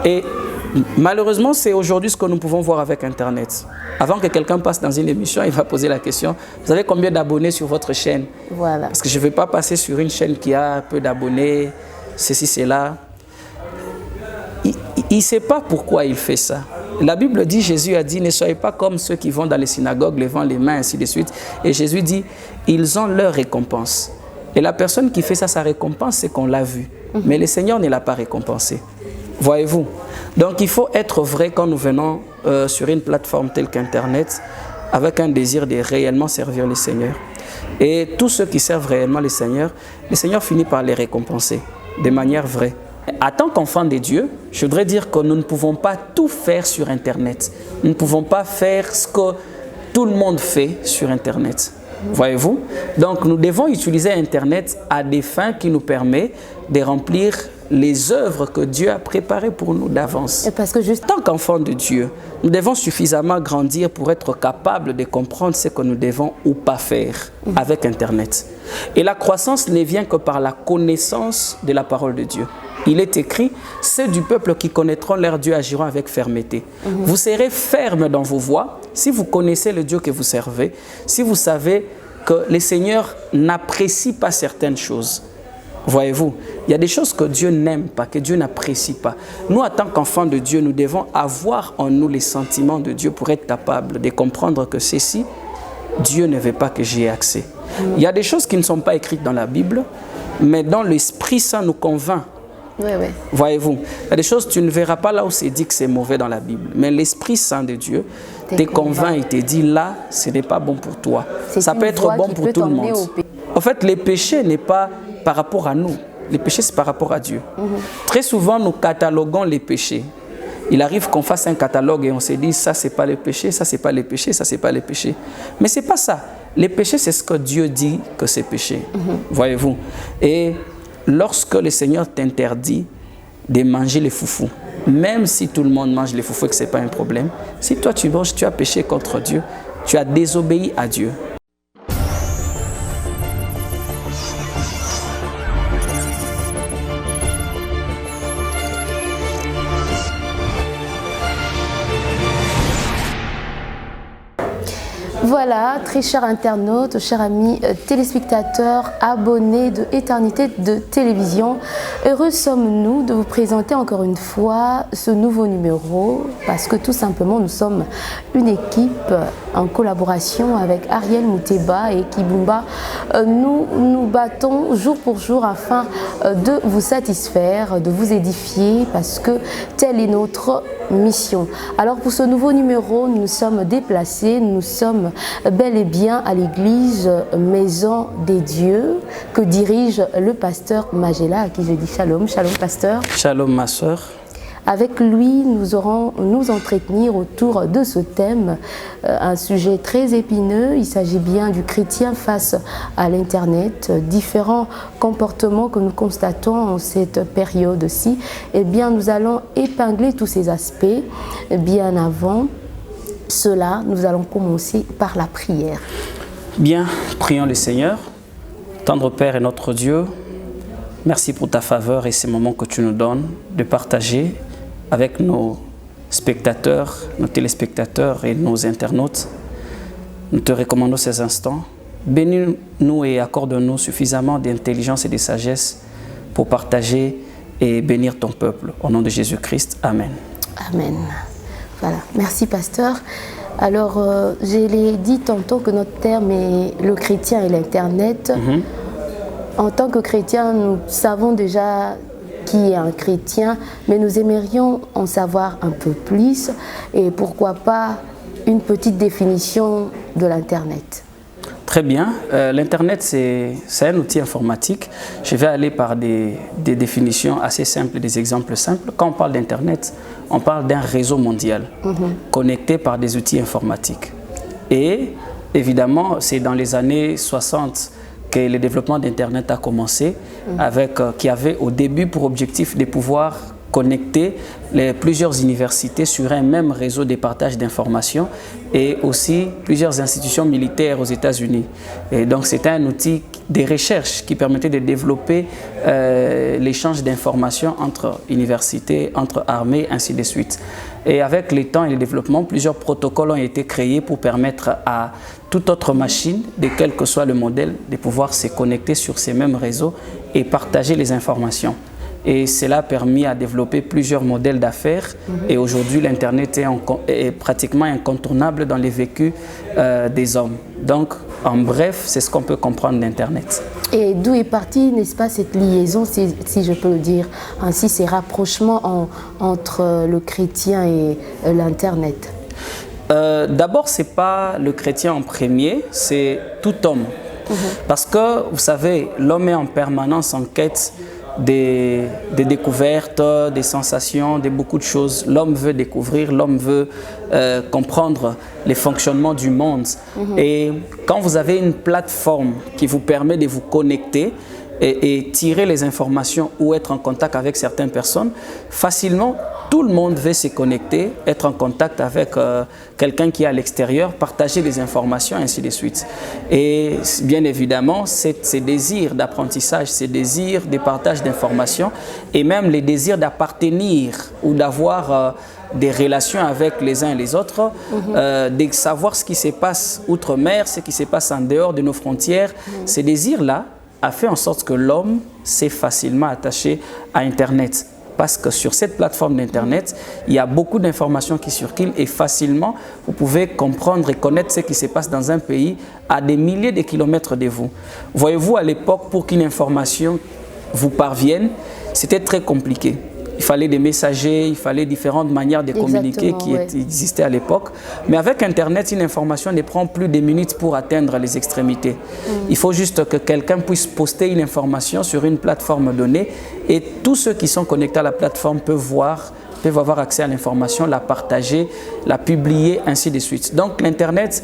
Et malheureusement, c'est aujourd'hui ce que nous pouvons voir avec Internet. Avant que quelqu'un passe dans une émission, il va poser la question, vous avez combien d'abonnés sur votre chaîne? Voilà. Parce que je ne vais pas passer sur une chaîne qui a peu d'abonnés, ceci, cela. Il ne sait pas pourquoi il fait ça. La Bible dit, Jésus a dit, ne soyez pas comme ceux qui vont dans les synagogues, levant les mains, ainsi de suite. Et Jésus dit, ils ont leur récompense. Et la personne qui fait ça, sa récompense, c'est qu'on l'a vu. Mais le Seigneur ne l'a pas récompensé. Voyez-vous? Donc il faut être vrai quand nous venons sur une plateforme telle qu'Internet, avec un désir de réellement servir le Seigneur. Et tous ceux qui servent réellement le Seigneur finit par les récompenser de manière vraie. En tant qu'enfants de Dieu, je voudrais dire que nous ne pouvons pas tout faire sur Internet. Nous ne pouvons pas faire ce que tout le monde fait sur Internet. Voyez-vous? Donc nous devons utiliser Internet à des fins qui nous permettent de remplir les œuvres que Dieu a préparées pour nous d'avance. Parce que juste en tant qu'enfants de Dieu, nous devons suffisamment grandir pour être capables de comprendre ce que nous devons ou pas faire avec Internet. Et la croissance ne vient que par la connaissance de la parole de Dieu. Il est écrit, ceux du peuple qui connaîtront leur Dieu agiront avec fermeté. Vous serez ferme dans vos voies si vous connaissez le Dieu que vous servez, si vous savez que le Seigneur n'apprécie pas certaines choses. Voyez-vous, il y a des choses que Dieu n'aime pas, que Dieu n'apprécie pas. Nous, en tant qu'enfants de Dieu, nous devons avoir en nous les sentiments de Dieu pour être capables de comprendre que ceci, Dieu ne veut pas que j'y ai accès. Il y a des choses qui ne sont pas écrites dans la Bible, mais dont l'Esprit Saint nous convainc. Voyez-vous, il y a des choses, tu ne verras pas là où c'est dit que c'est mauvais dans la Bible, mais l'Esprit Saint de Dieu te convainc et te dit là, ce n'est pas bon pour toi. Ça peut être bon pour tout le monde. En fait, le péché n'est pas par rapport à nous. Le péché, c'est par rapport à Dieu. Très souvent, nous cataloguons les péchés. Il arrive qu'on fasse un catalogue et on se dit, ça, c'est pas le péché, ça, c'est pas le péché, ça, c'est pas le péché. Mais c'est pas ça. Les péchés, c'est ce que Dieu dit que c'est péché. Voyez-vous. Et lorsque le Seigneur t'interdit de manger les foufous, même si tout le monde mange les foufous et que ce n'est pas un problème, si toi tu manges, tu as péché contre Dieu, tu as désobéi à Dieu. Voilà, très chers internautes, chers amis téléspectateurs, abonnés de Éternité de Télévision, heureux sommes-nous de vous présenter encore une fois ce nouveau numéro parce que tout simplement nous sommes une équipe en collaboration avec Ariel Mouteba et Kibumba. Nous nous battons jour pour jour afin de vous satisfaire, de vous édifier parce que telle est notre mission. Alors pour ce nouveau numéro, nous sommes déplacés, nous sommes bel et bien à l'église Maison des Dieux que dirige le pasteur Magela, à qui je dis shalom. Shalom pasteur. Shalom ma soeur. Avec lui, nous aurons nous entretenir autour de ce thème, un sujet très épineux. Il s'agit bien du chrétien face à l'Internet, différents comportements que nous constatons en cette période-ci. Eh bien, nous allons épingler tous ces aspects. Bien avant cela, nous allons commencer par la prière. Bien, prions le Seigneur. Tendre Père et notre Dieu, merci pour ta faveur et ces moments que tu nous donnes de partager avec nos spectateurs, nos téléspectateurs et nos internautes. Nous te recommandons ces instants. Bénis-nous et accorde-nous suffisamment d'intelligence et de sagesse pour partager et bénir ton peuple. Au nom de Jésus-Christ, Amen. Amen. Voilà, merci pasteur. Alors, je l'ai dit tantôt que notre terme est le chrétien et l'Internet. En tant que chrétien, nous savons déjà qui est un chrétien, mais nous aimerions en savoir un peu plus et pourquoi pas une petite définition de l'Internet. Très bien. L'Internet, c'est un outil informatique. Je vais aller par des définitions assez simples, des exemples simples. Quand on parle d'Internet, on parle d'un réseau mondial connecté par des outils informatiques. Et évidemment, c'est dans les années 60 que le développement d'Internet a commencé, qui avait au début pour objectif de pouvoir connecter plusieurs universités sur un même réseau de partage d'informations et aussi plusieurs institutions militaires aux États-Unis. Et donc c'était un outil de recherche qui permettait de développer l'échange d'informations entre universités, entre armées, ainsi de suite. Et avec le temps et le développement, plusieurs protocoles ont été créés pour permettre à toute autre machine, de quel que soit le modèle, de pouvoir se connecter sur ces mêmes réseaux et partager les informations. Et cela a permis à développer plusieurs modèles d'affaires. Et aujourd'hui, l'Internet est pratiquement incontournable dans les vécus des hommes. Donc, en bref, c'est ce qu'on peut comprendre d'Internet. Et d'où est partie, n'est-ce pas, cette liaison, si je peux le dire ainsi, ces rapprochements entre le chrétien et l'Internet? D'abord, ce n'est pas le chrétien en premier, c'est tout homme. Parce que, vous savez, l'homme est en permanence en quête des découvertes, des sensations, de beaucoup de choses. L'homme veut découvrir, l'homme veut comprendre les fonctionnements du monde. Et quand vous avez une plateforme qui vous permet de vous connecter et tirer les informations ou être en contact avec certaines personnes, facilement, tout le monde veut se connecter, être en contact avec quelqu'un qui est à l'extérieur, partager les informations, ainsi de suite. Et bien évidemment, ces désirs d'apprentissage, ces désirs de partage d'informations et même les désirs d'appartenir ou d'avoir des relations avec les uns et les autres, de savoir ce qui se passe outre-mer, ce qui se passe en dehors de nos frontières, ces désirs-là a fait en sorte que l'homme s'est facilement attaché à Internet. Parce que sur cette plateforme d'Internet, il y a beaucoup d'informations qui circulent et facilement, vous pouvez comprendre et connaître ce qui se passe dans un pays à des milliers de kilomètres de vous. Voyez-vous, à l'époque, pour qu'une information vous parvienne, c'était très compliqué. Il fallait des messagers, il fallait différentes manières de communiquer qui existaient à l'époque. Mais avec Internet, une information ne prend plus de minutes pour atteindre les extrémités. Il faut juste que quelqu'un puisse poster une information sur une plateforme donnée et tous ceux qui sont connectés à la plateforme peuvent avoir accès à l'information, la partager, la publier, ainsi de suite. Donc l'Internet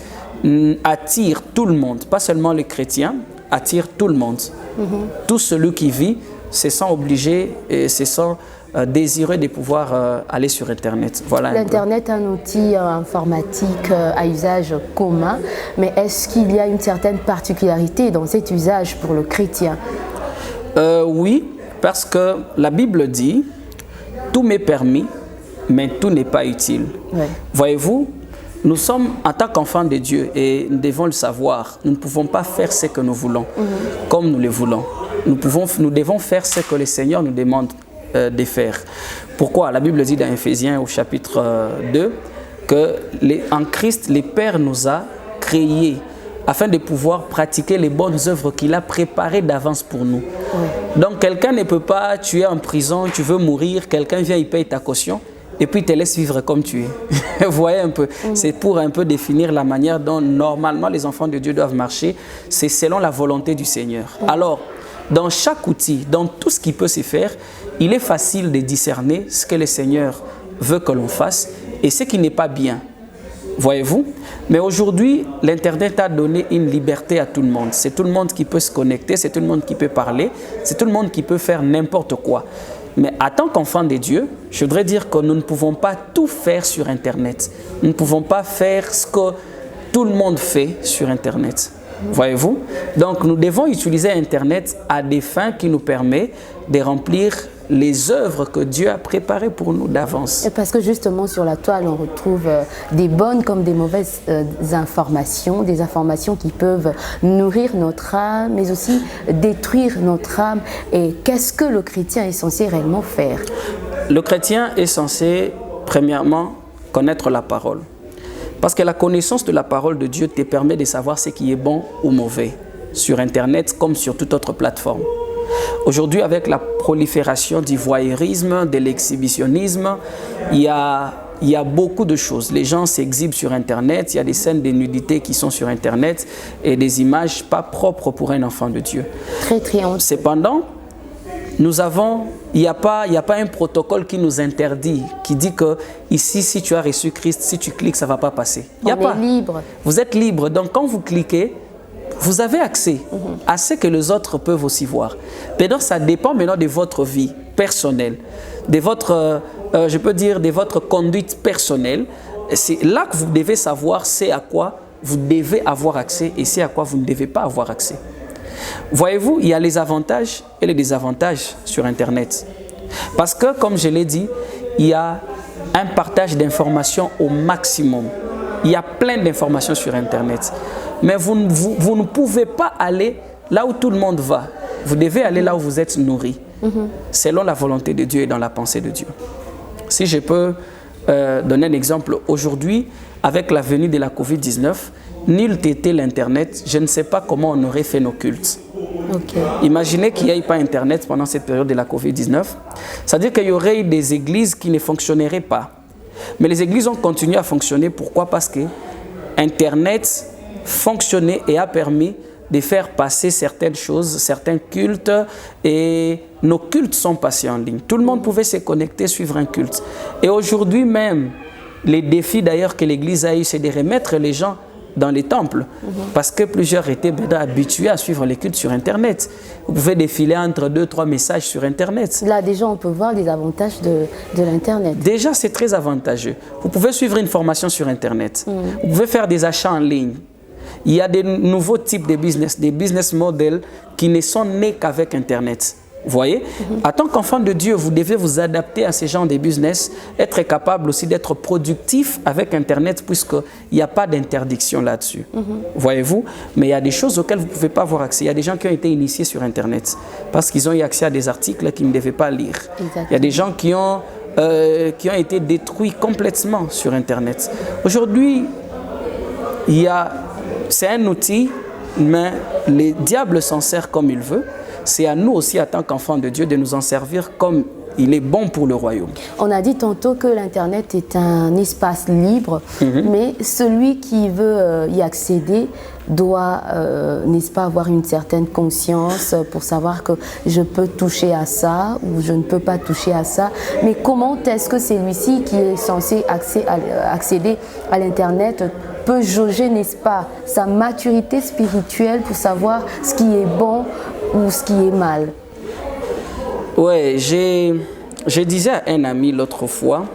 attire tout le monde, pas seulement les chrétiens, attire tout le monde. Tout celui qui vit se sent obligé et se sent désireux de pouvoir aller sur Internet. Voilà. L'Internet est un outil informatique à usage commun, mais est-ce qu'il y a une certaine particularité dans cet usage pour le chrétien? Oui, parce que la Bible dit « Tout m'est permis, mais tout n'est pas utile ». Voyez-vous, nous sommes en tant qu'enfants de Dieu et nous devons le savoir. Nous ne pouvons pas faire ce que nous voulons, comme nous le voulons. Nous devons faire ce que le Seigneur nous demande de faire. Pourquoi? La Bible dit dans Éphésiens au chapitre 2 qu'en Christ, le Père nous a créés afin de pouvoir pratiquer les bonnes œuvres qu'il a préparées d'avance pour nous. Donc quelqu'un ne peut pas, tu es en prison, tu veux mourir, quelqu'un vient, il paye ta caution et puis il te laisse vivre comme tu es. Vous voyez un peu, c'est pour un peu définir la manière dont normalement les enfants de Dieu doivent marcher, c'est selon la volonté du Seigneur. Alors, dans chaque outil, dans tout ce qui peut se faire, il est facile de discerner ce que le Seigneur veut que l'on fasse et ce qui n'est pas bien. Voyez-vous? Mais aujourd'hui, l'Internet a donné une liberté à tout le monde. C'est tout le monde qui peut se connecter, c'est tout le monde qui peut parler, c'est tout le monde qui peut faire n'importe quoi. Mais en tant qu'enfant de Dieu, je voudrais dire que nous ne pouvons pas tout faire sur Internet. Nous ne pouvons pas faire ce que tout le monde fait sur Internet. Voyez-vous? Donc nous devons utiliser Internet à des fins qui nous permettent de remplir les œuvres que Dieu a préparées pour nous d'avance. Et parce que justement sur la toile, on retrouve des bonnes comme des mauvaises informations, des informations qui peuvent nourrir notre âme, mais aussi détruire notre âme. Et qu'est-ce que le chrétien est censé réellement faire? Le chrétien est censé, premièrement, connaître la parole. Parce que la connaissance de la parole de Dieu te permet de savoir ce qui est bon ou mauvais, sur Internet comme sur toute autre plateforme. Aujourd'hui, avec la prolifération du voyeurisme, de l'exhibitionnisme, il y a beaucoup de choses. Les gens s'exhibent sur Internet, il y a des scènes de nudité qui sont sur Internet et des images pas propres pour un enfant de Dieu. Très triomphant. Cependant, il n'y a pas un protocole qui nous interdit, qui dit que ici, si tu as reçu Christ, si tu cliques, ça ne va pas passer. Il y a pas. On est libre. Vous êtes libre. Donc, quand vous cliquez, vous avez accès à ce que les autres peuvent aussi voir. Maintenant, ça dépend maintenant de votre vie personnelle. de votre, je peux dire, de votre conduite personnelle. C'est là que vous devez savoir c'est à quoi vous devez avoir accès et c'est à quoi vous ne devez pas avoir accès. Voyez-vous, il y a les avantages et les désavantages sur Internet. Parce que, comme je l'ai dit, il y a un partage d'informations au maximum. Il y a plein d'informations sur Internet. Mais vous ne pouvez pas aller là où tout le monde va. Vous devez aller là où vous êtes nourri, selon la volonté de Dieu et dans la pensée de Dieu. Si je peux donner un exemple, aujourd'hui, avec la venue de la COVID-19, nul n'était l'Internet, je ne sais pas comment on aurait fait nos cultes. Okay. Imaginez qu'il n'y ait pas Internet pendant cette période de la COVID-19. C'est-à-dire qu'il y aurait eu des églises qui ne fonctionneraient pas. Mais les églises ont continué à fonctionner. Pourquoi? Parce que Internet fonctionnait et a permis de faire passer certaines choses, certains cultes, et nos cultes sont passés en ligne. Tout le monde pouvait se connecter, suivre un culte. Et aujourd'hui même, les défis d'ailleurs que l'Église a eu, c'est de remettre les gens dans les temples, parce que plusieurs étaient habitués à suivre les cultes sur Internet. Vous pouvez défiler entre 2-3 messages sur Internet. Là, déjà, on peut voir les avantages de l'Internet. Déjà, c'est très avantageux. Vous pouvez suivre une formation sur Internet. Vous pouvez faire des achats en ligne. Il y a des nouveaux types de business, des business models qui ne sont nés qu'avec Internet. Vous voyez? En tant qu'enfant de Dieu, vous devez vous adapter à ces genres de business, être capable aussi d'être productif avec Internet, puisqu'il n'y a pas d'interdiction là-dessus. Voyez-vous? Mais il y a des choses auxquelles vous ne pouvez pas avoir accès. Il y a des gens qui ont été initiés sur Internet parce qu'ils ont eu accès à des articles qu'ils ne devaient pas lire. Exactement. Il y a des gens qui ont été détruits complètement sur Internet. Aujourd'hui, c'est un outil, mais le diable s'en sert comme il veut. C'est à nous aussi, en tant qu'enfants de Dieu, de nous en servir comme il est bon pour le royaume. On a dit tantôt que l'Internet est un espace libre, mais celui qui veut y accéder doit, n'est-ce pas, avoir une certaine conscience pour savoir que je peux toucher à ça ou je ne peux pas toucher à ça. Mais comment est-ce que celui-ci qui est censé accéder à l'Internet peut jauger, n'est-ce pas, sa maturité spirituelle pour savoir ce qui est bon ou ce qui est mal? Oui, je disais à un ami l'autre fois,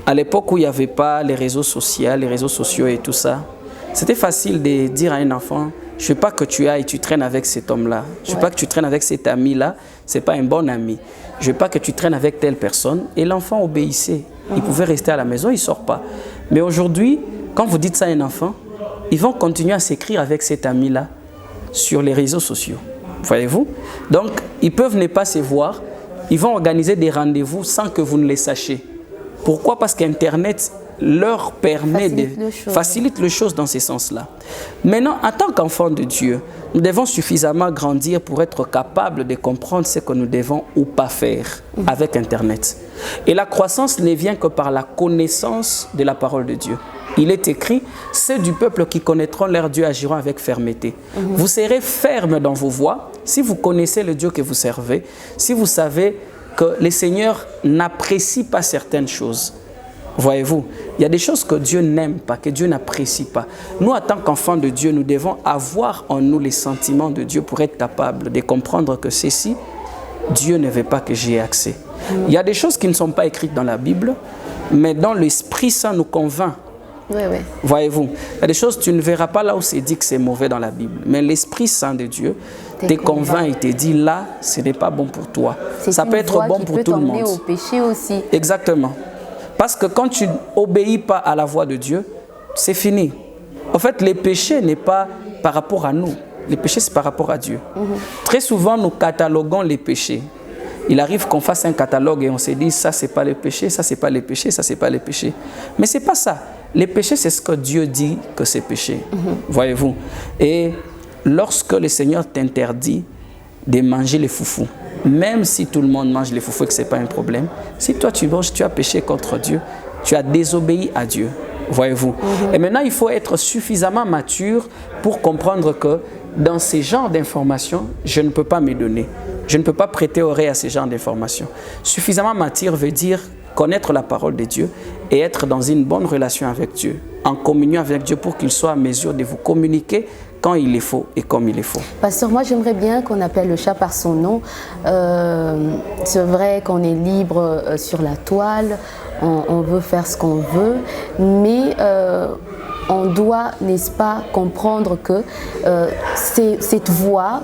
à l'époque où il n'y avait pas les réseaux sociaux et tout ça, c'était facile de dire à un enfant, je ne veux pas que tu ailles, tu traînes avec cet homme-là. Je ne veux pas que tu traînes avec cet ami-là, ce n'est pas un bon ami. Je ne veux pas que tu traînes avec telle personne. Et l'enfant obéissait. Il pouvait rester à la maison, il ne sort pas. Mais aujourd'hui, quand vous dites ça à un enfant, ils vont continuer à s'écrire avec cet ami-là sur les réseaux sociaux. Voyez-vous? Donc, ils peuvent ne pas se voir. Ils vont organiser des rendez-vous sans que vous ne les sachiez. Pourquoi? Parce qu'Internet leur permet facilite les choses dans ces sens-là. Maintenant, en tant qu'enfants de Dieu, nous devons suffisamment grandir pour être capables de comprendre ce que nous devons ou pas faire avec Internet. Et la croissance ne vient que par la connaissance de la parole de Dieu. Il est écrit, ceux du peuple qui connaîtront leur Dieu agiront avec fermeté. Vous serez ferme dans vos voies si vous connaissez le Dieu que vous servez, si vous savez que le Seigneur n'apprécie pas certaines choses. Voyez-vous, il y a des choses que Dieu n'aime pas, que Dieu n'apprécie pas. Nous, en tant qu'enfants de Dieu, nous devons avoir en nous les sentiments de Dieu pour être capables de comprendre que ceci, Dieu ne veut pas que j'y ai accès. Il y a des choses qui ne sont pas écrites dans la Bible, mais dont l'Esprit Saint nous convainc. Voyez-vous, il y a des choses, tu ne verras pas là où c'est dit que c'est mauvais dans la Bible, mais l'Esprit Saint de Dieu te convainc et te dit là, ce n'est pas bon pour toi. Ça peut être bon pour tout le monde. Au péché aussi. Exactement. Parce que quand tu n'obéis pas à la voix de Dieu, c'est fini. En fait, le péché n'est pas par rapport à nous. Le péché, c'est par rapport à Dieu. Très souvent, nous cataloguons les péchés. Il arrive qu'on fasse un catalogue et on se dit, ça, c'est pas le péché, ça, c'est pas le péché, ça, c'est pas le péché. Mais c'est pas ça. Les péchés, c'est ce que Dieu dit que c'est péché. Voyez-vous. Et lorsque le Seigneur t'interdit de manger les foufous, même si tout le monde mange les foufous et que ce n'est pas un problème, si toi tu manges, tu as péché contre Dieu, tu as désobéi à Dieu. Voyez-vous. Et maintenant, il faut être suffisamment mature pour comprendre que dans ces genres d'informations, je ne peux pas me donner. Je ne peux pas prêter oreille à ces genres d'informations. Suffisamment mature veut dire connaître la parole de Dieu et être dans une bonne relation avec Dieu, en communion avec Dieu pour qu'il soit en mesure de vous communiquer quand il est faux et comme il est faux. Pasteur, moi j'aimerais bien qu'on appelle le chat par son nom. C'est vrai qu'on est libre sur la toile, on veut faire ce qu'on veut, mais on doit, n'est-ce pas, comprendre que cette voie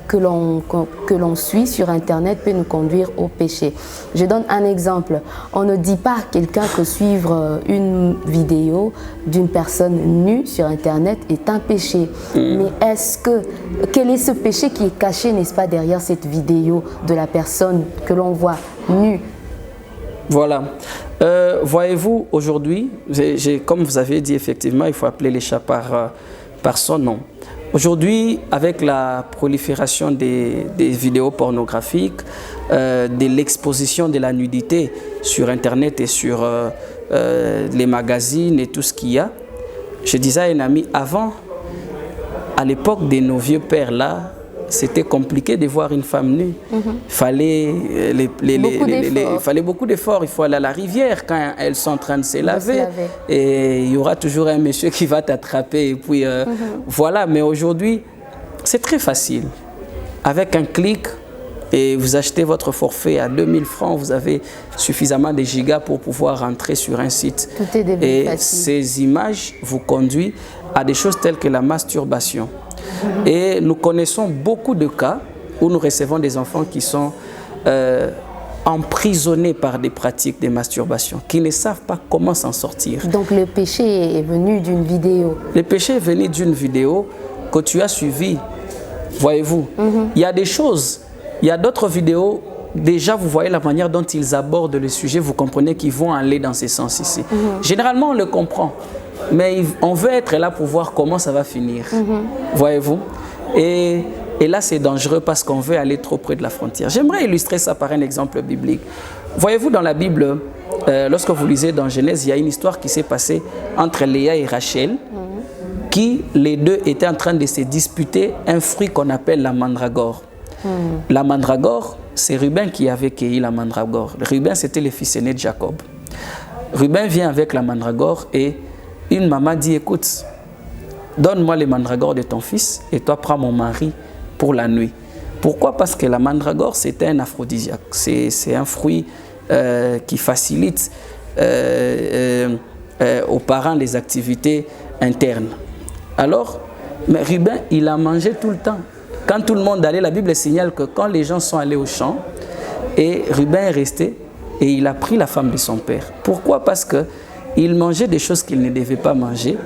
que l'on suit sur Internet peut nous conduire au péché. Je donne un exemple. On ne dit pas à quelqu'un que suivre une vidéo d'une personne nue sur Internet est un péché. Mais quel est ce péché qui est caché, n'est-ce pas, derrière cette vidéo de la personne que l'on voit nue? Voilà. Voyez-vous, aujourd'hui, comme vous avez dit, effectivement, il faut appeler les chats par son nom. Aujourd'hui, avec la prolifération des vidéos pornographiques, de l'exposition de la nudité sur Internet et sur les magazines et tout ce qu'il y a, je disais à un ami, avant, à l'époque de nos vieux pères là, c'était compliqué de voir une femme nue. Il fallait beaucoup d'efforts. Il faut aller à la rivière quand elles sont en train de se laver. Et il y aura toujours un monsieur qui va t'attraper. Et puis voilà. Mais aujourd'hui, c'est très facile. Avec un clic, et vous achetez votre forfait à 2000 francs, vous avez suffisamment de gigas pour pouvoir rentrer sur un site. Tout est devenu et facile. Ces images vous conduisent à des choses telles que la masturbation. Et nous connaissons beaucoup de cas où nous recevons des enfants qui sont emprisonnés par des pratiques de masturbation, qui ne savent pas comment s'en sortir. Donc le péché est venu d'une vidéo. Le péché est venu d'une vidéo que tu as suivie. Voyez-vous, il y a des choses, il y a d'autres vidéos, déjà vous voyez la manière dont ils abordent le sujet, vous comprenez qu'ils vont aller dans ce sens ici. Généralement on le comprend. Mais on veut être là pour voir comment ça va finir, voyez-vous. Et là, c'est dangereux parce qu'on veut aller trop près de la frontière. J'aimerais illustrer ça par un exemple biblique. Voyez-vous, dans la Bible, lorsque vous lisez dans Genèse, il y a une histoire qui s'est passée entre Léa et Rachel, qui, les deux, étaient en train de se disputer un fruit qu'on appelle la mandragore. La mandragore, c'est Ruben qui avait cueilli la mandragore. Ruben, c'était le fils aîné de Jacob. Ruben vient avec la mandragore et une maman dit, écoute, donne-moi les mandragores de ton fils et toi prends mon mari pour la nuit. Pourquoi? Parce que la mandragore, c'est un aphrodisiaque. C'est un fruit qui facilite aux parents les activités internes. Alors, mais Ruben, il a mangé tout le temps. Quand tout le monde allait, la Bible signale que quand les gens sont allés au champ, et Ruben est resté, et il a pris la femme de son père. Pourquoi? Parce que il mangeait des choses qu'il ne devait pas manger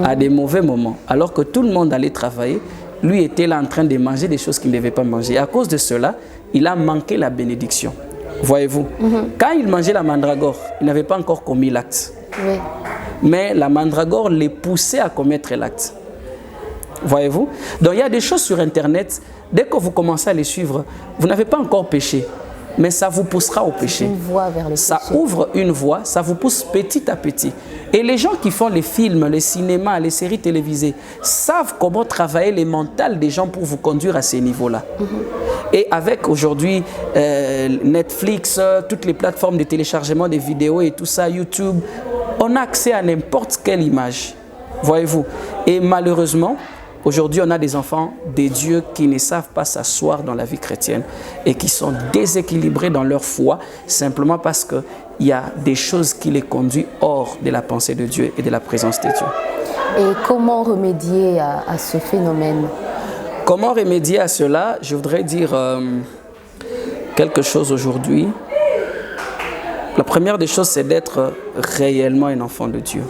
à des mauvais moments. Alors que tout le monde allait travailler, lui était là en train de manger des choses qu'il ne devait pas manger. Et à cause de cela, il a manqué la bénédiction. Voyez-vous, quand il mangeait la mandragore, il n'avait pas encore commis l'acte. Mais la mandragore les poussait à commettre l'acte. Voyez-vous? Donc il y a des choses sur Internet, dès que vous commencez à les suivre, vous n'avez pas encore péché. Mais ça vous poussera au péché. Une voie vers le ça péché. Ouvre une voie, ça vous pousse petit à petit. Et les gens qui font les films, les cinémas, les séries télévisées savent comment travailler les mentales des gens pour vous conduire à ces niveaux-là. Et avec aujourd'hui Netflix, toutes les plateformes de téléchargement des vidéos et tout ça, YouTube, on a accès à n'importe quelle image. Voyez-vous? Et malheureusement, aujourd'hui, on a des enfants des dieux qui ne savent pas s'asseoir dans la vie chrétienne et qui sont déséquilibrés dans leur foi simplement parce qu'il y a des choses qui les conduisent hors de la pensée de Dieu et de la présence de Dieu. Et comment remédier à ce phénomène? Comment remédier à cela? Je voudrais dire quelque chose aujourd'hui. La première des choses, c'est d'être réellement un enfant de Dieu.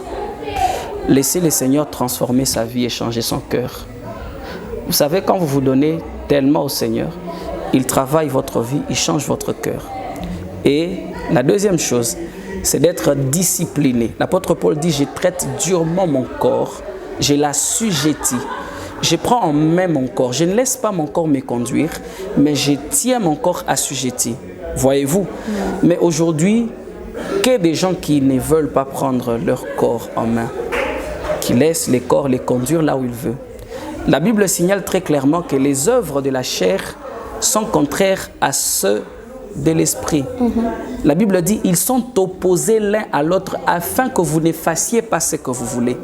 Laissez le Seigneur transformer sa vie et changer son cœur. Vous savez, quand vous vous donnez tellement au Seigneur, il travaille votre vie, il change votre cœur. Et la deuxième chose, c'est d'être discipliné. L'apôtre Paul dit, je traite durement mon corps, je l'assujettis. Je prends en main mon corps, je ne laisse pas mon corps me conduire, mais je tiens mon corps assujetti. Voyez-vous? Mais aujourd'hui, qu'il y ait des gens qui ne veulent pas prendre leur corps en main, qui laissent les corps les conduire là où ils veulent. La Bible signale très clairement que les œuvres de la chair sont contraires à ceux de l'esprit. La Bible dit, ils sont opposés l'un à l'autre afin que vous ne fassiez pas ce que vous voulez.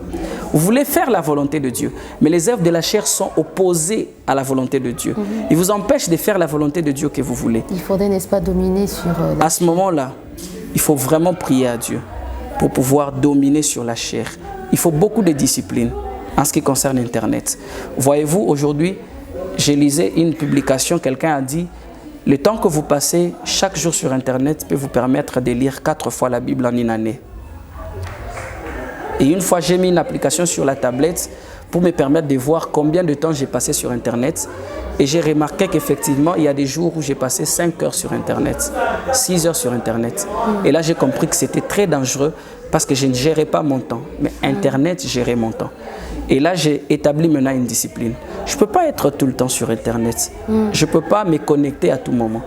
Vous voulez faire la volonté de Dieu, mais les œuvres de la chair sont opposées à la volonté de Dieu. Ils vous empêchent de faire la volonté de Dieu que vous voulez. Il faudrait, n'est-ce pas, dominer sur... À ce moment-là, il faut vraiment prier à Dieu pour pouvoir dominer sur la chair. Il faut beaucoup de discipline en ce qui concerne Internet. Voyez-vous, aujourd'hui, j'ai lisé une publication, quelqu'un a dit « Le temps que vous passez chaque jour sur Internet peut vous permettre de lire 4 fois la Bible en une année. » Et une fois, j'ai mis une application sur la tablette pour me permettre de voir combien de temps j'ai passé sur Internet. Et j'ai remarqué qu'effectivement, il y a des jours où j'ai passé 5 heures sur Internet, 6 heures sur Internet. Et là, j'ai compris que c'était très dangereux parce que je ne gérais pas mon temps. Mais Internet gérait mon temps. Et là, j'ai établi maintenant une discipline. Je ne peux pas être tout le temps sur Internet. Je ne peux pas me connecter à tout moment.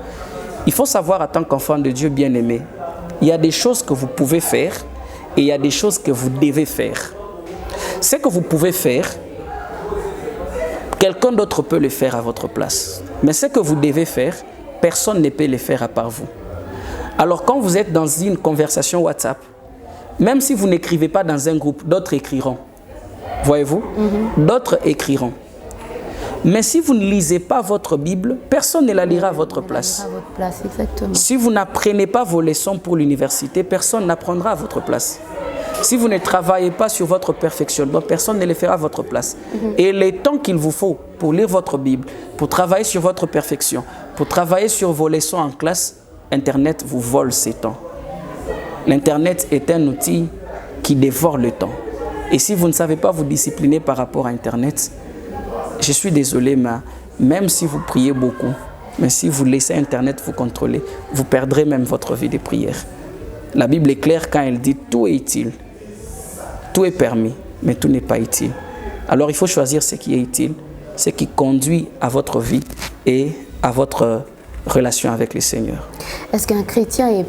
Il faut savoir, en tant qu'enfant de Dieu bien-aimé, il y a des choses que vous pouvez faire et il y a des choses que vous devez faire. Ce que vous pouvez faire, quelqu'un d'autre peut le faire à votre place. Mais ce que vous devez faire, personne ne peut le faire à part vous. Alors quand vous êtes dans une conversation WhatsApp, même si vous n'écrivez pas dans un groupe, d'autres écriront. Voyez-vous? D'autres écriront. Mais si vous ne lisez pas votre Bible, personne ne la lira à votre place. À votre place, exactement. Si vous n'apprenez pas vos leçons pour l'université, personne n'apprendra à votre place. Si vous ne travaillez pas sur votre perfectionnement, personne ne le fera à votre place. Et le temps qu'il vous faut pour lire votre Bible, pour travailler sur votre perfection, pour travailler sur vos leçons en classe, Internet vous vole ces temps. L'Internet est un outil qui dévore le temps. Et si vous ne savez pas vous discipliner par rapport à Internet, je suis désolé, mais même si vous priez beaucoup, mais si vous laissez Internet vous contrôler, vous perdrez même votre vie de prière. La Bible est claire quand elle dit « tout est utile ». Tout est permis, mais tout n'est pas utile. Alors il faut choisir ce qui est utile, ce qui conduit à votre vie et à votre relation avec le Seigneur. Est-ce qu'un chrétien est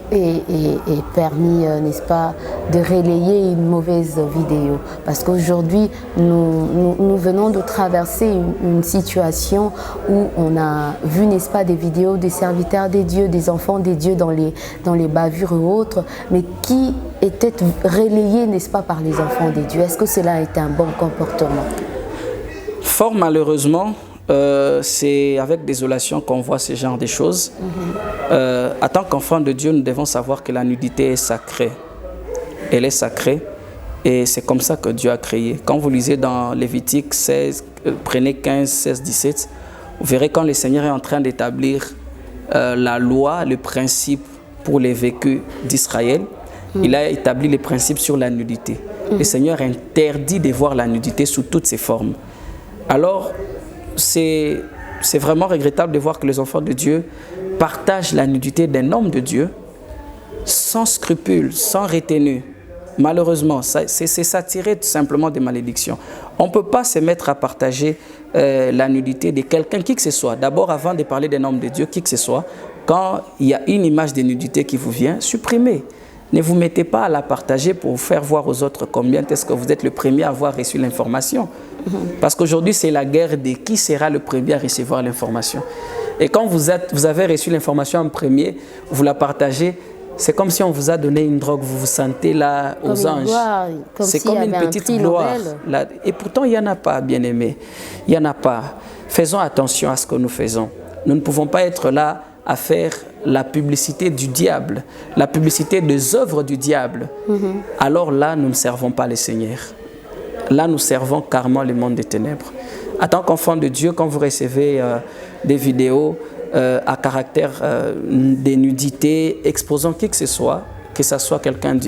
permis, n'est-ce pas, de relayer une mauvaise vidéo? Parce qu'aujourd'hui, nous venons de traverser une situation où on a vu, n'est-ce pas, des vidéos des serviteurs des dieux, des enfants des dieux dans les bavures et autres, mais qui étaient relayés, n'est-ce pas, par les enfants des dieux. Est-ce que cela est un bon comportement? Fort malheureusement, c'est avec désolation qu'on voit ce genre de choses. En tant qu'enfant de Dieu, nous devons savoir que la nudité est sacrée. Elle est sacrée et c'est comme ça que Dieu a créé. Quand vous lisez dans Lévitique 16, prenez 15, 16, 17, vous verrez quand le Seigneur est en train d'établir la loi, le principe pour les vécus d'Israël, il a établi les principes sur la nudité. Le Seigneur interdit de voir la nudité sous toutes ses formes. Alors, c'est vraiment regrettable de voir que les enfants de Dieu partagent la nudité d'un homme de Dieu sans scrupule, sans retenue. Malheureusement, c'est s'attirer tout simplement des malédictions. On ne peut pas se mettre à partager la nudité de quelqu'un, qui que ce soit. D'abord, avant de parler d'un homme de Dieu, qui que ce soit, quand il y a une image de nudité qui vous vient, supprimez. Ne vous mettez pas à la partager pour faire voir aux autres combien est-ce que vous êtes le premier à avoir reçu l'information. Parce qu'aujourd'hui, c'est la guerre de qui sera le premier à recevoir l'information. Et quand vous avez reçu l'information en premier, vous la partagez, c'est comme si on vous a donné une drogue, vous vous sentez là aux anges. C'est comme une petite gloire. Là. Et pourtant, il n'y en a pas, bien-aimés. Il n'y en a pas. Faisons attention à ce que nous faisons. Nous ne pouvons pas être là à faire la publicité du diable, la publicité des œuvres du diable. Alors là, nous ne servons pas le Seigneur. Là, nous servons carrément le monde des ténèbres. En tant qu'enfant de Dieu, quand vous recevez des vidéos à caractère de nudité, exposant qui que ce soit quelqu'un,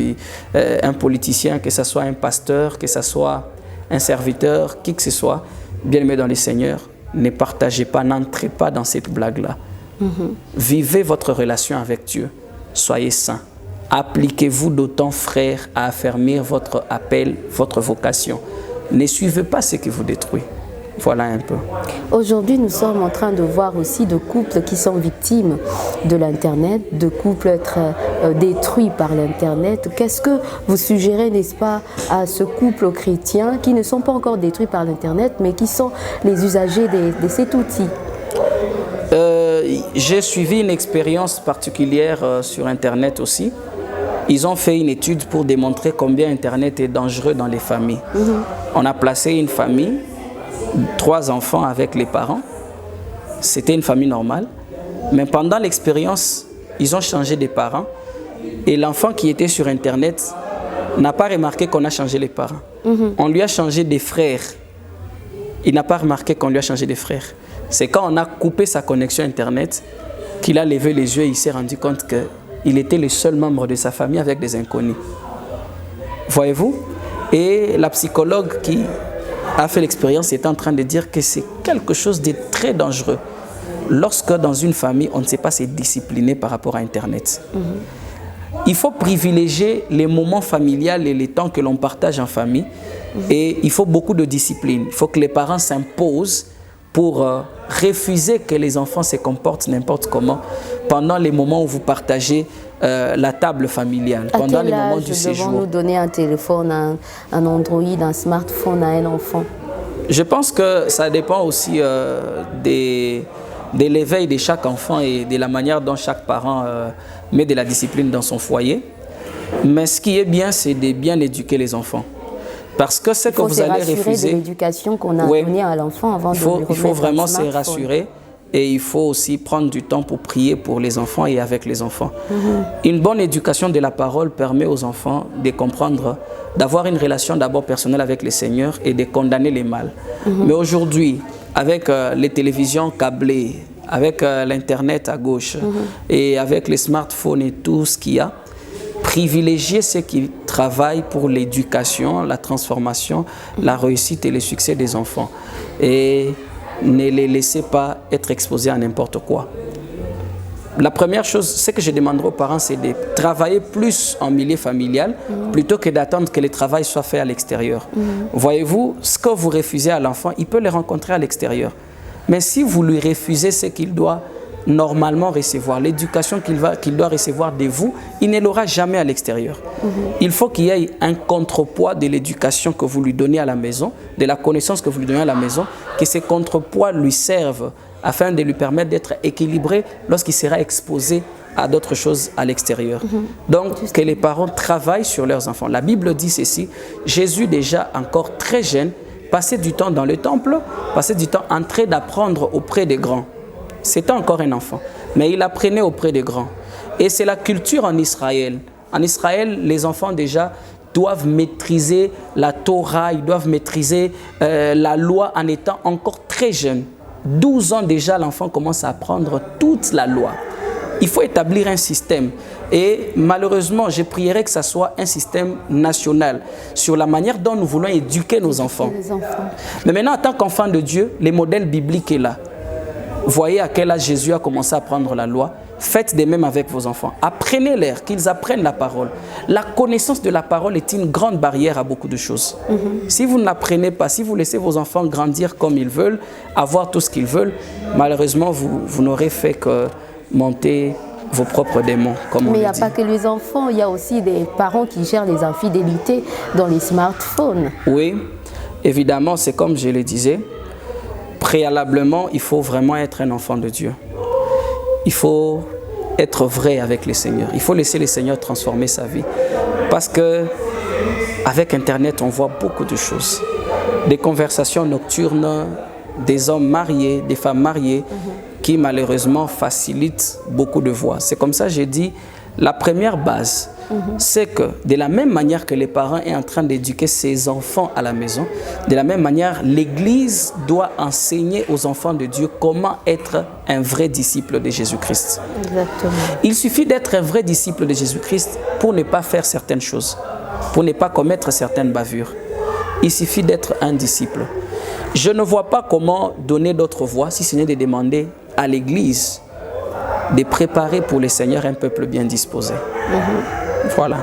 un politicien, que ce soit un pasteur, que ce soit un serviteur, qui que ce soit, bien-aimé dans le Seigneur, ne partagez pas, n'entrez pas dans cette blague-là. Vivez votre relation avec Dieu. Soyez saints. Appliquez-vous d'autant, frères, à affermir votre appel, votre vocation. Ne suivez pas ce qui vous détruit. Voilà un peu. Aujourd'hui, nous sommes en train de voir aussi de couples qui sont victimes de l'Internet, de couples être détruits par l'Internet. Qu'est-ce que vous suggérez, n'est-ce pas, à ce couple chrétien qui ne sont pas encore détruits par l'Internet, mais qui sont les usagers de cet outil? J'ai suivi une expérience particulière sur Internet aussi. Ils ont fait une étude pour démontrer combien Internet est dangereux dans les familles. On a placé une famille, 3 enfants avec les parents. C'était une famille normale. Mais pendant l'expérience, ils ont changé de parents. Et l'enfant qui était sur Internet n'a pas remarqué qu'on a changé les parents. On lui a changé des frères. Il n'a pas remarqué qu'on lui a changé des frères. C'est quand on a coupé sa connexion Internet qu'il a levé les yeux et il s'est rendu compte qu'il était le seul membre de sa famille avec des inconnus. Voyez-vous? Et la psychologue qui a fait l'expérience est en train de dire que c'est quelque chose de très dangereux lorsque dans une famille, on ne sait pas se discipliner par rapport à Internet. Il faut privilégier les moments familiales et les temps que l'on partage en famille. Et il faut beaucoup de discipline. Il faut que les parents s'imposent pour refuser que les enfants se comportent n'importe comment pendant les moments où vous partagez la table familiale, pendant les moments du séjour. Devons-nous donner un téléphone, un Android, un smartphone à un enfant? Je pense que ça dépend aussi de l'éveil de chaque enfant et de la manière dont chaque parent met de la discipline dans son foyer. Mais ce qui est bien, c'est de bien éduquer les enfants. Parce que ce que vous allez refuser... de l'éducation qu'on a donnée à l'enfant avant de lui remettre. Il faut vraiment se rassurer et il faut aussi prendre du temps pour prier pour les enfants et avec les enfants. Une bonne éducation de la parole permet aux enfants de comprendre, d'avoir une relation d'abord personnelle avec le Seigneur et de condamner les mal. Mais aujourd'hui, avec les télévisions câblées, avec l'Internet à gauche et avec les smartphones et tout ce qu'il y a, privilégier ceux qui travaillent pour l'éducation, la transformation, la réussite et le succès des enfants. Et ne les laissez pas être exposés à n'importe quoi. La première chose, ce que je demanderai aux parents, c'est de travailler plus en milieu familial plutôt que d'attendre que le travail soit fait à l'extérieur. Voyez-vous, ce que vous refusez à l'enfant, il peut le rencontrer à l'extérieur. Mais si vous lui refusez ce qu'il doit normalement recevoir, l'éducation qu'il doit recevoir de vous, il ne l'aura jamais à l'extérieur. Il faut qu'il y ait un contrepoids de l'éducation que vous lui donnez à la maison, de la connaissance que vous lui donnez à la maison, que ces contrepoids lui servent afin de lui permettre d'être équilibré lorsqu'il sera exposé à d'autres choses à l'extérieur. Donc, que les parents travaillent sur leurs enfants. La Bible dit ceci, Jésus déjà encore très jeune, passait du temps dans le temple, passait du temps en train d'apprendre auprès des grands. C'était encore un enfant, mais il apprenait auprès des grands. Et c'est la culture en Israël. En Israël, les enfants déjà doivent maîtriser la Torah, ils doivent maîtriser la loi en étant encore très jeunes. 12 ans déjà, l'enfant commence à apprendre toute la loi. Il faut établir un système. Et malheureusement, je prierais que ce soit un système national sur la manière dont nous voulons éduquer nos enfants. Mais maintenant, en tant qu'enfant de Dieu, le modèle biblique est là. Voyez à quel âge Jésus a commencé à prendre la loi. Faites de même avec vos enfants. Apprenez-leur, qu'ils apprennent la parole. La connaissance de la parole est une grande barrière à beaucoup de choses. Si vous ne l'apprenez pas, si vous laissez vos enfants grandir comme ils veulent, avoir tout ce qu'ils veulent, malheureusement, vous n'aurez fait que monter vos propres démons, comme on le dit. Mais il n'y a pas que les enfants, il y a aussi des parents qui gèrent les infidélités dans les smartphones. Oui, évidemment, c'est comme je le disais. Préalablement, il faut vraiment être un enfant de Dieu. Il faut être vrai avec le Seigneur. Il faut laisser le Seigneur transformer sa vie. Parce que avec Internet, on voit beaucoup de choses. Des conversations nocturnes, des hommes mariés, des femmes mariées, qui malheureusement facilitent beaucoup de voix. C'est comme ça que j'ai dit, la première base, c'est que de la même manière que les parents sont en train d'éduquer ses enfants à la maison, de la même manière, l'Église doit enseigner aux enfants de Dieu comment être un vrai disciple de Jésus-Christ. Exactement. Il suffit d'être un vrai disciple de Jésus-Christ pour ne pas faire certaines choses, pour ne pas commettre certaines bavures. Il suffit d'être un disciple. Je ne vois pas comment donner d'autres voies si ce n'est de demander à l'Église de préparer pour le Seigneur un peuple bien disposé. Voilà.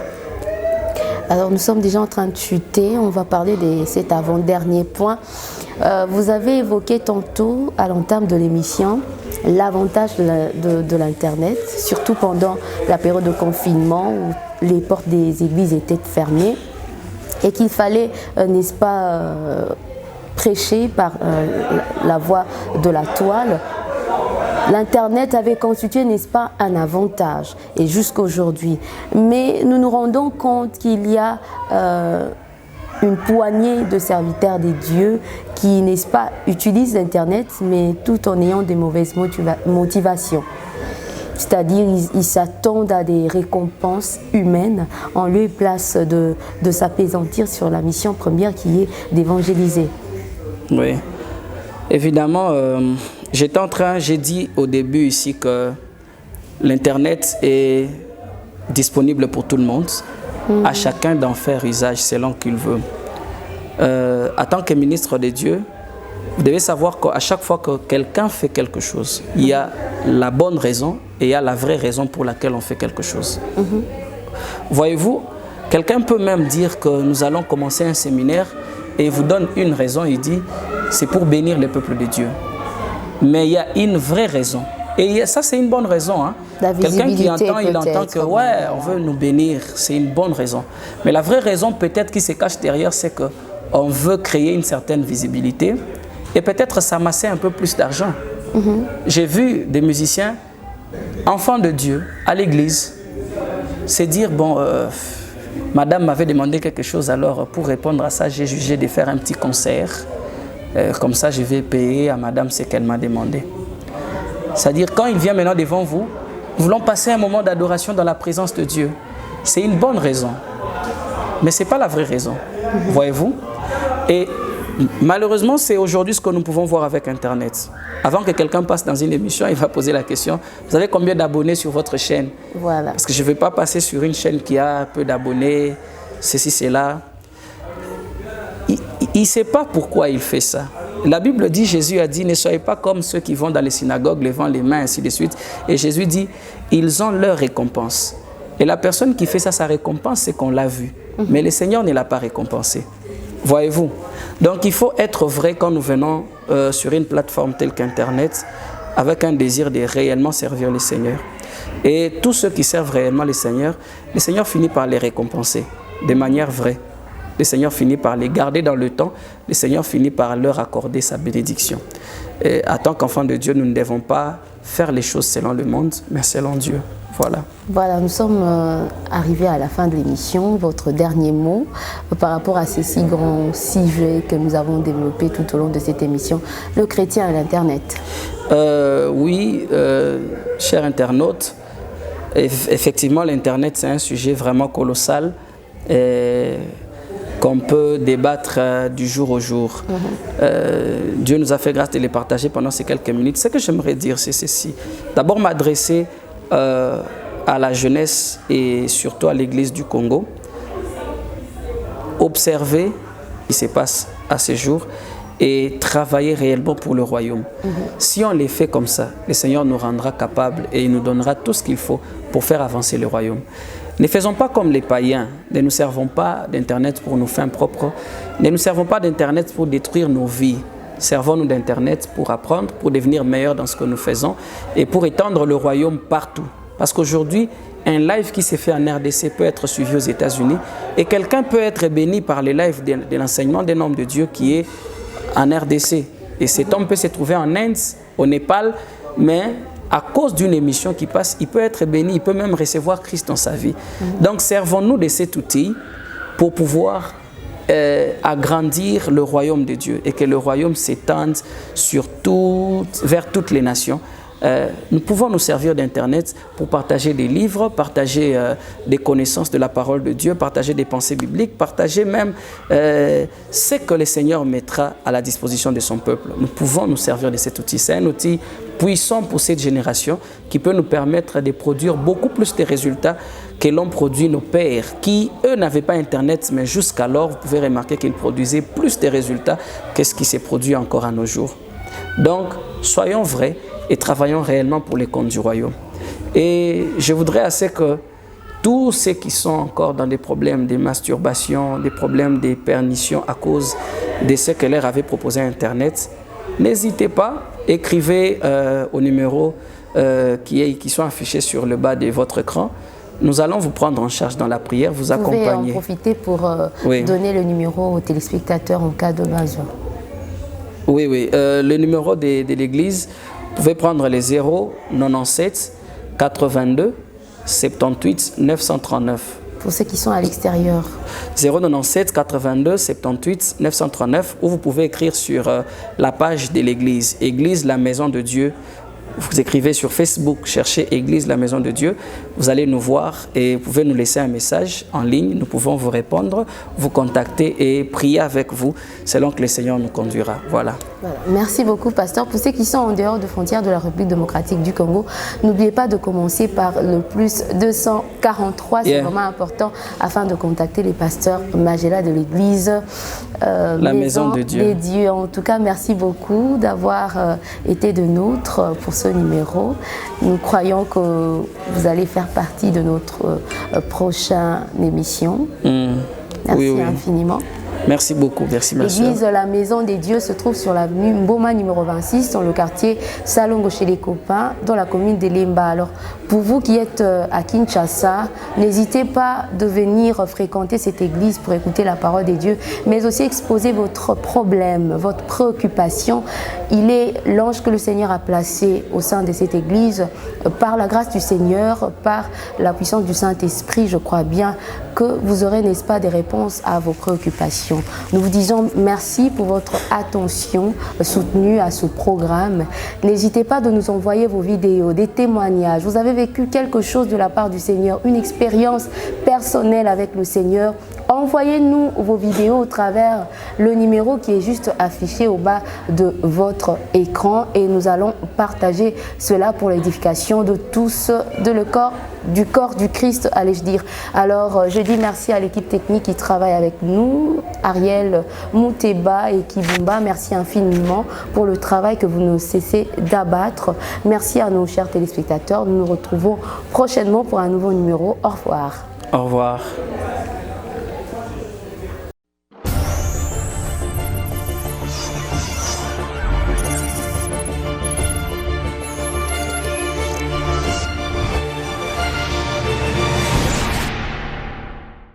Alors nous sommes déjà en train de chuter, on va parler de cet avant-dernier point. Vous avez évoqué tantôt à l'entame de l'émission l'avantage de l'Internet, surtout pendant la période de confinement où les portes des églises étaient fermées et qu'il fallait, n'est-ce pas, prêcher par la voie de la toile. l'Internet avait constitué, n'est-ce pas, un avantage, et jusqu'à aujourd'hui. Mais nous nous rendons compte qu'il y a une poignée de serviteurs des dieux qui, n'est-ce pas, utilisent l'Internet, mais tout en ayant des mauvaises motivations. C'est-à-dire, ils s'attendent à des récompenses humaines en lieu et place de s'apaisantir sur la mission première qui est d'évangéliser. Oui, évidemment, j'ai dit au début ici que l'Internet est disponible pour tout le monde, à chacun d'en faire usage selon qu'il veut. En tant que ministre de Dieu, vous devez savoir qu'à chaque fois que quelqu'un fait quelque chose, il y a la bonne raison et il y a la vraie raison pour laquelle on fait quelque chose. Voyez-vous, quelqu'un peut même dire que nous allons commencer un séminaire et il vous donne une raison, il dit c'est pour bénir le peuple de Dieu. Mais il y a une vraie raison. Et ça, c'est une bonne raison. Hein. Quelqu'un qui entend, il entend que ouais, on veut nous bénir, c'est une bonne raison. Mais la vraie raison peut-être qui se cache derrière, c'est qu'on veut créer une certaine visibilité et peut-être s'amasser un peu plus d'argent. J'ai vu des musiciens, enfants de Dieu, à l'église, se dire, bon, madame m'avait demandé quelque chose, alors pour répondre à ça, j'ai jugé de faire un petit concert. Comme ça, je vais payer à madame ce qu'elle m'a demandé. C'est-à-dire, quand il vient maintenant devant vous, nous voulons passer un moment d'adoration dans la présence de Dieu. C'est une bonne raison, mais ce n'est pas la vraie raison. Voyez-vous? Et malheureusement, c'est aujourd'hui ce que nous pouvons voir avec Internet. Avant que quelqu'un passe dans une émission, il va poser la question, vous avez combien d'abonnés sur votre chaîne? Voilà. Parce que je ne vais pas passer sur une chaîne qui a peu d'abonnés, ceci, cela. Il ne sait pas pourquoi il fait ça. La Bible dit, Jésus a dit, ne soyez pas comme ceux qui vont dans les synagogues, levant les mains, ainsi de suite. Et Jésus dit, ils ont leur récompense. Et la personne qui fait ça, sa récompense, c'est qu'on l'a vu. Mais le Seigneur ne l'a pas récompensé. Voyez-vous? Donc il faut être vrai quand nous venons sur une plateforme telle qu'Internet, avec un désir de réellement servir le Seigneur. Et tous ceux qui servent réellement le Seigneur finit par les récompenser de manière vraie. Le Seigneur finit par les garder dans le temps. Le Seigneur finit par leur accorder sa bénédiction. Et en tant qu'enfants de Dieu, nous ne devons pas faire les choses selon le monde, mais selon Dieu. Voilà. Voilà, nous sommes arrivés à la fin de l'émission. Votre dernier mot par rapport à ces si grands sujets que nous avons développés tout au long de cette émission, le chrétien à l'Internet. Oui, chers internautes, effectivement, l'Internet, c'est un sujet vraiment colossal. Qu'on peut débattre du jour au jour. Dieu nous a fait grâce de les partager pendant ces quelques minutes. Ce que j'aimerais dire, c'est ceci. D'abord, m'adresser à la jeunesse et surtout à l'Église du Congo. Observer ce qui se passe à ce jour et travailler réellement pour le royaume. Si on les fait comme ça, le Seigneur nous rendra capables et il nous donnera tout ce qu'il faut pour faire avancer le royaume. Ne faisons pas comme les païens, ne nous servons pas d'Internet pour nos fins propres, ne nous servons pas d'Internet pour détruire nos vies. Servons-nous d'Internet pour apprendre, pour devenir meilleurs dans ce que nous faisons et pour étendre le royaume partout. Parce qu'aujourd'hui, un live qui s'est fait en RDC peut être suivi aux États-Unis et quelqu'un peut être béni par le live de l'enseignement d'un homme de Dieu qui est en RDC. Et cet homme peut se trouver en Inde, au Népal, mais à cause d'une émission qui passe, il peut être béni, il peut même recevoir Christ dans sa vie. Donc, servons-nous de cet outil pour pouvoir agrandir le royaume de Dieu et que le royaume s'étende vers toutes les nations. Nous pouvons nous servir d'Internet pour partager des livres, partager des connaissances de la parole de Dieu, partager des pensées bibliques, partager même ce que le Seigneur mettra à la disposition de son peuple. Nous pouvons nous servir de cet outil. C'est un outil puissant pour cette génération qui peut nous permettre de produire beaucoup plus de résultats que l'ont produit nos pères qui, eux, n'avaient pas Internet, mais jusqu'alors, vous pouvez remarquer qu'ils produisaient plus de résultats que ce qui s'est produit encore à nos jours. Donc, soyons vrais et travaillons réellement pour les comptes du royaume. Et je voudrais assez que tous ceux qui sont encore dans des problèmes de masturbation, des problèmes de pernition à cause de ce que leur avait proposé Internet, n'hésitez pas, écrivez au numéro qui sont affichés sur le bas de votre écran. Nous allons vous prendre en charge dans la prière, vous accompagner. Vous pouvez en profiter pour donner le numéro aux téléspectateurs en cas de besoin. Oui, le numéro de l'église, Vous pouvez prendre les 097 82 78 939. Pour ceux qui sont à l'extérieur. 097 82 78 939, ou vous pouvez écrire sur la page de l'église, Église la Maison de Dieu. Vous écrivez sur Facebook, cherchez Église la Maison de Dieu, vous allez nous voir et vous pouvez nous laisser un message en ligne, nous pouvons vous répondre, vous contacter et prier avec vous selon que le Seigneur nous conduira. Voilà. Merci beaucoup, pasteur. Pour ceux qui sont en dehors de frontières de la République démocratique du Congo, n'oubliez pas de commencer par le plus 243, c'est vraiment important, afin de contacter les pasteurs Magela de l'église la Maison de Dieu. En tout cas, merci beaucoup d'avoir été de nôtres pour ce numéro. Nous croyons que vous allez faire partie de notre prochaine émission. Merci infiniment. Merci beaucoup, merci ma soeur. L'église La Maison des Dieux se trouve sur l'avenue Mboma numéro 26, dans le quartier Salongo chez les copains, dans la commune de Lemba. Alors, pour vous qui êtes à Kinshasa, n'hésitez pas de venir fréquenter cette église pour écouter la parole des dieux, mais aussi exposer votre problème, votre préoccupation. Il est l'ange que le Seigneur a placé au sein de cette église. Par la grâce du Seigneur, par la puissance du Saint-Esprit, je crois bien que vous aurez, n'est-ce pas, des réponses à vos préoccupations. Nous vous disons merci pour votre attention soutenue à ce programme. N'hésitez pas de nous envoyer vos vidéos, des témoignages. Vous avez vécu quelque chose de la part du Seigneur, une expérience personnelle avec le Seigneur. Envoyez-nous vos vidéos au travers le numéro qui est juste affiché au bas de votre écran et nous allons partager cela pour l'édification de tous, du corps du Christ, allais-je dire. Alors, je dis merci à l'équipe technique qui travaille avec nous, Ariel Mouteba et Kibumba. Merci infiniment pour le travail que vous ne cessez d'abattre. Merci à nos chers téléspectateurs. Nous nous retrouvons prochainement pour un nouveau numéro. Au revoir. Au revoir.